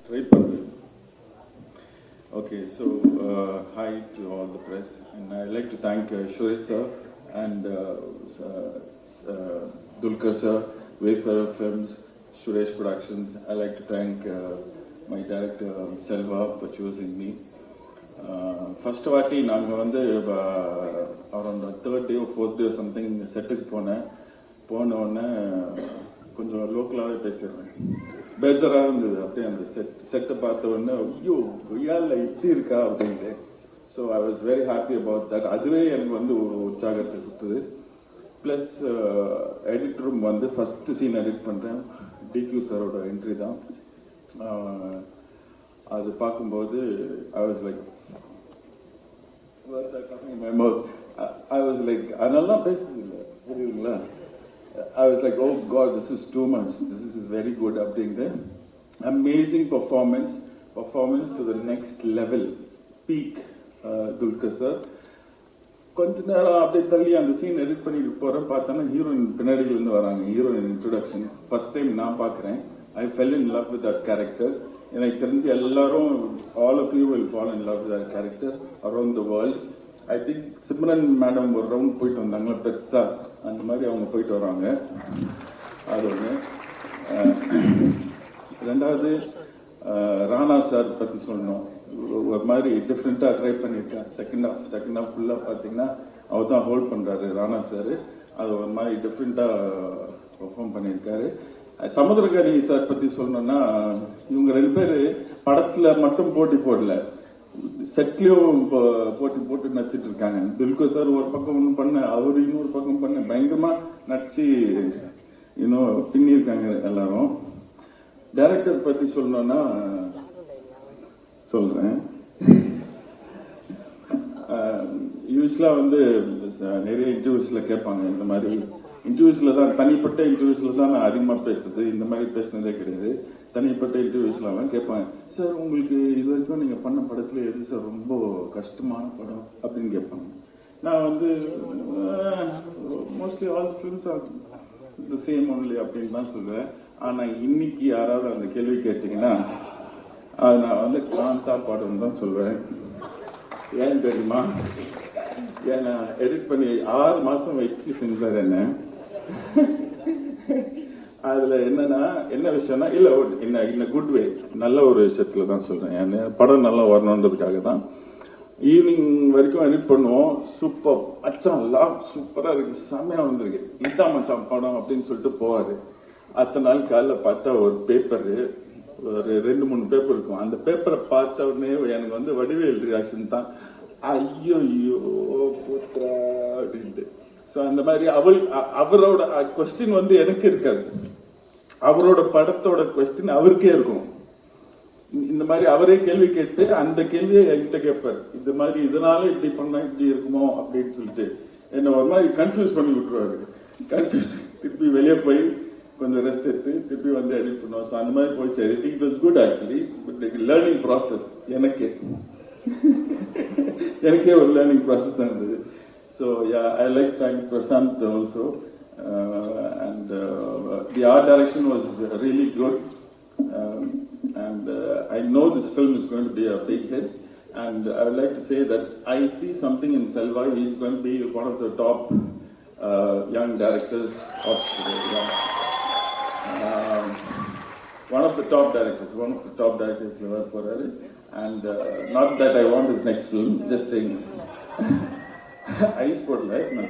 Right. Okay, so hi to all the press, and I'd like to thank Suresh sir and Dulkar sir, Wayfarer Films, Suresh Productions. I'd like to thank my director Selva for choosing me. First வாட்டி நாங்கள் வந்து around the third day or fourth day or something செட்டுக்கு போன உடனே கொஞ்சம் லோக்கலாகவே பேசிடுறேன். பேஜராக இருந்தது. அப்படியே அந்த செட்டை பார்த்த உடனே ஐயோ ஐயாவில் இப்படி இருக்கா அப்படின்ட்டு. So I was very happy about that. அதுவே எனக்கு வந்து ஒரு உற்சாகத்தை கொடுத்தது. ப்ளஸ் எடிட் ரூம் வந்து ஃபஸ்ட்டு சீன் எடிட் பண்ணுறேன். டிக்யூ சாரோட என்ட்ரி தான். அது பார்க்கும்போது I was like I was like அதனால பேசுறது இல்லை, புரியுதுங்களா? I was like, oh God, this is too much. This is very good. Amazing performance to the next level, peak. Dulkar sir. கொஞ்ச நேரம் அப்படியே தள்ளி அந்த சீன் எடிட் பண்ணிட்டு போறேன். பார்த்தோன்னா ஹீரோயின் பின்னாடியில இருந்து வராங்க. ஹீரோயின் இன்ட்ரோடக்ஷன் ஃபர்ஸ்ட் டைம் நான் பார்க்குறேன். I fell in love with that character. எனக்கு தெரிஞ்சு எல்லாரும் all of you will fall in love with that character around the world. I think Simran madam ஒரு ரவுண்ட் போயிட்டு வந்தாங்களா பெருசா, அந்த மாதிரி அவங்க போயிட்டு வராங்க. அது ஒன்று. ரெண்டாவது ராணா சார் பற்றி சொல்லணும். ஒரு மாதிரி டிஃப்ரெண்ட்டாக ட்ரை பண்ணியிருக்காரு. செகண்ட் ஹாஃப் ஃபுல்லாக பார்த்தீங்கன்னா அவர் தான் ஹோல்ட் பண்ணுறாரு ராணா சார். அது ஒரு மாதிரி டிஃப்ரெண்ட்டாக பெர்ஃபார்ம் பண்ணியிருக்காரு. சமுத்திரகாரி சார் பற்றி சொல்லணும்னா, இவங்க ரெண்டு பேர் படத்தில் மட்டும் போட்டி போடல, செட்லயும் போட்டு நடிச்சிட்டு இருக்காங்க. துல்கர் சார் ஒரு பக்கம் ஒன்று பண்ண, அவரு இன்னொரு பக்கம் பண்ண, பயங்கரமா நடிச்சு இன்னும் பின்னிருக்காங்க எல்லாரும். டைரக்டர் பத்தி சொல்லணும்னா சொல்றேன். யூஸ்வலா வந்து நிறைய இன்டர்வியூஸ்ல கேட்பாங்க. இந்த மாதிரி இன்டர்வியூஸ்ல தான், தனிப்பட்ட இன்டர்வியூஸ்ல தான் நான் அதிகமாக பேசுறது. இந்த மாதிரி பேசுனதே கிடையாது. தனிப்பட்ட இன்டர்வியூஸ்லாம் கேட்பாங்க, சார் உங்களுக்கு இது வரைக்கும் நீங்கள் பண்ண படத்தில் எது சார் ரொம்ப கஷ்டமான படம் அப்படின்னு கேட்பாங்க. நான் வந்து mostly all films R the same only அப்படின்னு தான் சொல்லுவேன். ஆனால் இன்னைக்கு யாராவது அந்த கேள்வி கேட்டிங்கன்னா அது நான் வந்து காந்தா படம் தான் சொல்லுவேன். ஏன் தெரியுமா? ஏன்னா எடிட் பண்ணி 6 மாதம் வச்சு செஞ்சார் என்ன. அதுல என்னன்னா என்ன விஷயம்னா, இல்ல என்ன குட் வே, நல்ல ஒரு விஷயத்துல தான் சொல்றேன். படம் நல்லா வரணுன்றதுக்காக தான். ஈவினிங் வரைக்கும் எடிட் பண்ணுவோம். சூப்பர் மச்சான், எல்லாம் சூப்பரா இருக்கு, செம்மையா வந்திருக்கு, இதான் மச்சான் படம் அப்படின்னு சொல்லிட்டு போவாரு. அத்தனை நாள் காலைல பார்த்தா ஒரு பேப்பரு, ஒரு 2-3 பேப்பர் இருக்கும். அந்த பேப்பரை பார்த்த உடனே எனக்கு வந்து வடிவேல் ரியாக்ஷன் தான், ஐயோ ஐயோ புத்ரா அப்படின்ட்டு. ஸோ அந்த மாதிரி அவரோட கொஸ்டின் வந்து எனக்கு இருக்காது, அவரோட படத்தோட கொஸ்டின் அவருக்கே இருக்கும். இந்த மாதிரி அவரே கேள்வி கேட்டு அந்த கேள்வியை என்கிட்ட கேட்பார். இந்த மாதிரி இதனால இப்படி பண்ணா இப்படி இருக்குமோ அப்படின்னு சொல்லிட்டு என்ன ஒரு மாதிரி கன்ஃபியூஸ் பண்ணி விட்டுருவாரு. கன்ஃபியூஸ் திருப்பி வெளியே போய் கொஞ்சம் ரெஸ்ட் எடுத்து திருப்பி வந்து எடிட் பண்ணுவோம். ஸோ அந்த மாதிரி போயிடுச்சு. Editing was good actually, but learning process எனக்கே ஒரு லேர்னிங் ப்ராசஸ் தான் இருந்தது. So yeah, I like thank Prashant also, and the art direction was really good, and I know this film is going to be a big hit, and I would like to say that I see something in Selva. He is going to be one of the top young directors of one of the top directors and not that I want his next film, just saying. Ice போடல நான்